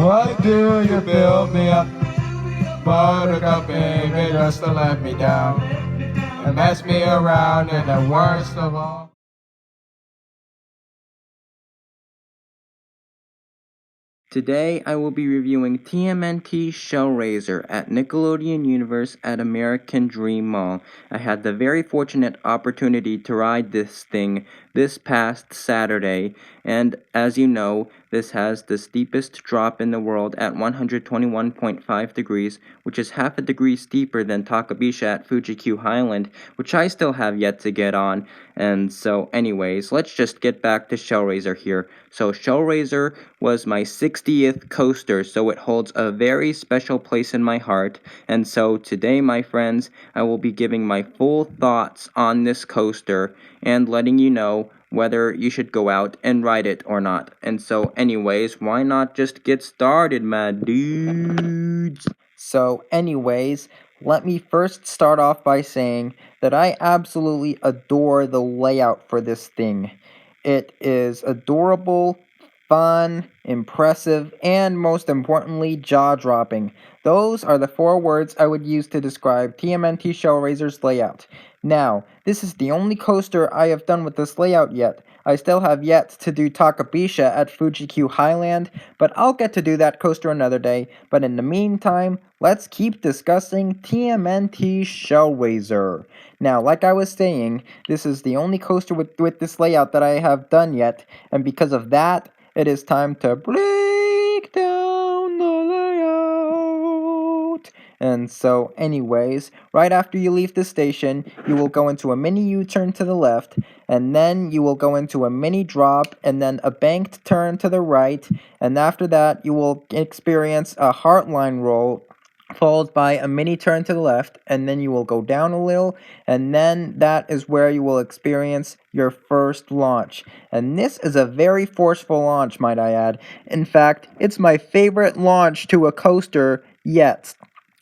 Why do you build me up? Buttercup, baby, just to let me down and mess me around, and the worst of all. Today I will be reviewing TMNT Shellraiser at Nickelodeon Universe at American Dream Mall. I had the very fortunate opportunity to ride this thing this past Saturday, and as you know, this has the steepest drop in the world at 121.5 degrees, which is half a degree steeper than Takabisha at Fuji-Q Highland, which I still have yet to get on. And so anyways, let's just get back to Shellraiser here. So Shellraiser was my 60th coaster, so it holds a very special place in my heart. And so today, my friends, I will be giving my full thoughts on this coaster and letting you know whether you should go out and ride it or not. And so anyways, why not just get started, my dudes? So anyways, let me first start off by saying that I absolutely adore the layout for this thing. It is adorable, fun, impressive, and most importantly, jaw-dropping. Those are the 4 words I would use to describe TMNT Shellraiser's layout. Now, this is the only coaster I have done with this layout yet. I still have yet to do Takabisha at Fuji-Q Highland, but I'll get to do that coaster another day. But in the meantime, let's keep discussing TMNT Shellraiser. Now, like I was saying, this is the only coaster with this layout that I have done yet, and because of that, it is time to break down the layout. And so, anyways, right after you leave the station, you will go into a mini U-turn to the left, and then you will go into a mini drop, and then a banked turn to the right, and after that, you will experience a heartline roll, followed by a mini turn to the left, and then you will go down a little, and then that is where you will experience your first launch. And this is a very forceful launch, might I add. In fact, it's my favorite launch to a coaster yet.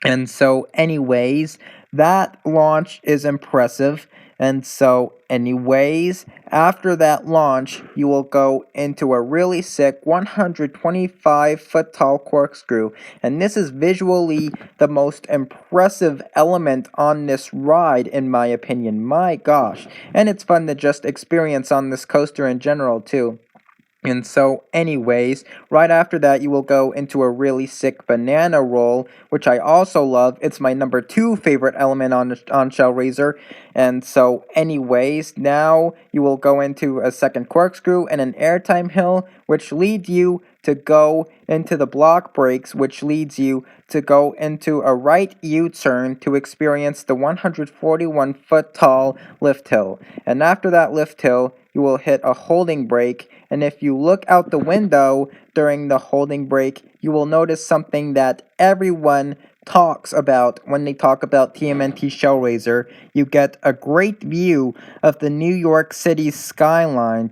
And so, anyways, that launch is impressive. And so, anyways, after that launch, you will go into a really sick 125-foot tall corkscrew. And this is visually the most impressive element on this ride, in my opinion. My gosh. And it's fun to just experience on this coaster in general, too. And so, anyways, right after that, you will go into a really sick banana roll, which I also love. It's my number 2 favorite element on Shellraiser. And so, anyways, now you will go into a second corkscrew and an airtime hill, which leads you to go into the block breaks, which leads you to go into a right U-turn to experience the 141-foot tall lift hill. And after that lift hill, you will hit a holding brake, and if you look out the window during the holding brake, you will notice something that everyone talks about when they talk about TMNT Shellraiser. You get a great view of the New York City skyline,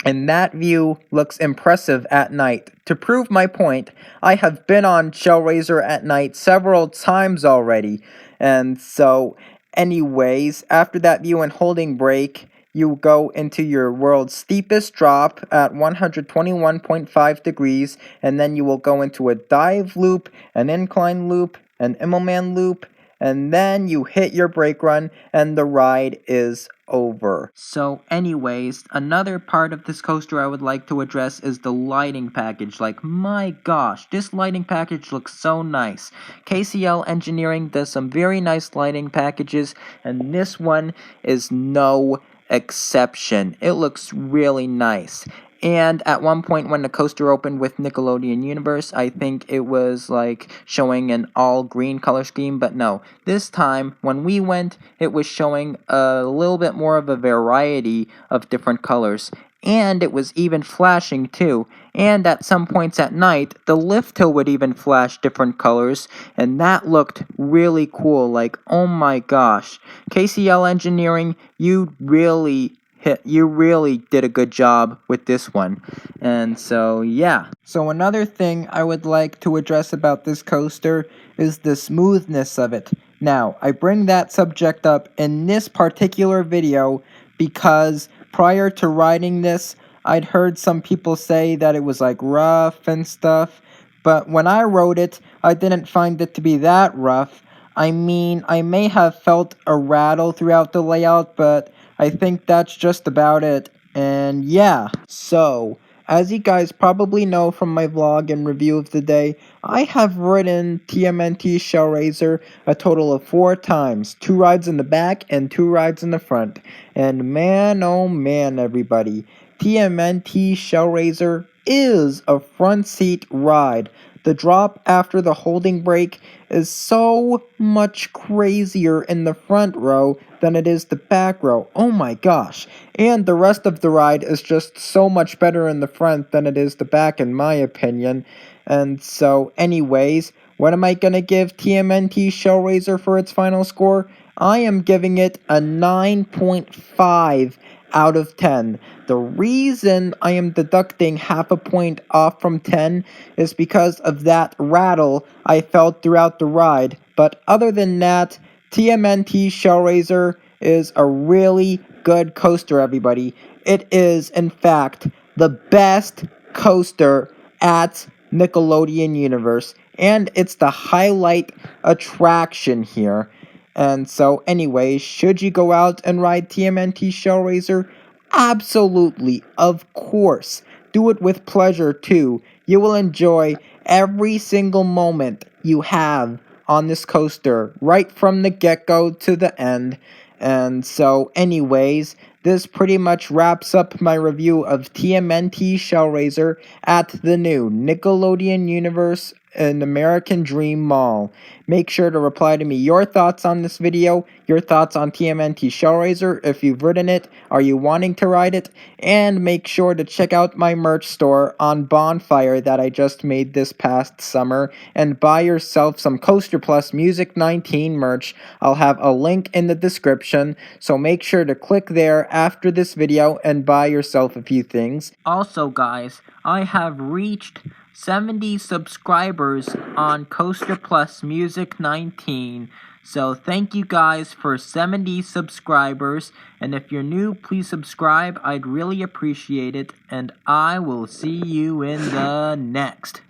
and that view looks impressive at night. To prove my point, I have been on Shellraiser at night several times already, and so, anyways, after that view and holding brake, you go into your world's steepest drop at 121.5 degrees, and then you will go into a dive loop, an incline loop, an Immelman loop, and then you hit your brake run, and the ride is over. So anyways, another part of this coaster I would like to address is the lighting package. Like, my gosh, this lighting package looks so nice. KCL Engineering does some very nice lighting packages, and this one is no exception. It looks really nice. And at one point when the coaster opened with Nickelodeon Universe, I think it was like showing an all green color scheme, but no. This time, when we went, it was showing a little bit more of a variety of different colors. And it was even flashing too. And at some points at night, the lift hill would even flash different colors, and that looked really cool. Like, oh my gosh. KCL Engineering, you really did a good job with this one. And so, yeah. So another thing I would like to address about this coaster is the smoothness of it. Now, I bring that subject up in this particular video because prior to riding this, I'd heard some people say that it was like rough and stuff, but when I rode it, I didn't find it to be that rough. I mean, I may have felt a rattle throughout the layout, but I think that's just about it. And yeah, so, as you guys probably know from my vlog and review of the day, I have ridden TMNT Shellraiser a total of 4 times, 2 rides in the back and 2 rides in the front. And man, oh man, everybody, TMNT Shellraiser is a front seat ride. The drop after the holding brake is so much crazier in the front row than it is the back row. Oh my gosh. And the rest of the ride is just so much better in the front than it is the back, in my opinion. And so, anyways, what am I gonna give TMNT Shellraiser for its final score? I am giving it a 9.5 out of 10. The reason I am deducting half a point off from 10 is because of that rattle I felt throughout the ride. But other than that, TMNT Shellraiser is a really good coaster, everybody. It is, in fact, the best coaster at Nickelodeon Universe, and it's the highlight attraction here. And so, anyways, should you go out and ride TMNT Shellraiser? Absolutely, of course. Do it with pleasure, too. You will enjoy every single moment you have on this coaster, right from the get-go to the end. And so, anyways, this pretty much wraps up my review of TMNT Shellraiser at the new Nickelodeon Universe and American Dream Mall. Make sure to reply to me your thoughts on this video, your thoughts on TMNT Shellraiser, if you've ridden it, are you wanting to ride it, and make sure to check out my merch store on Bonfire that I just made this past summer, and buy yourself some Coaster Plus Music 19 merch. I'll have a link in the description, so make sure to click there after this video and buy yourself a few things. Also, guys, I have reached 70 subscribers on Coaster Plus Music 19. So thank you guys for 70 subscribers. And if you're new, please subscribe. I'd really appreciate it. And I will see you in the next.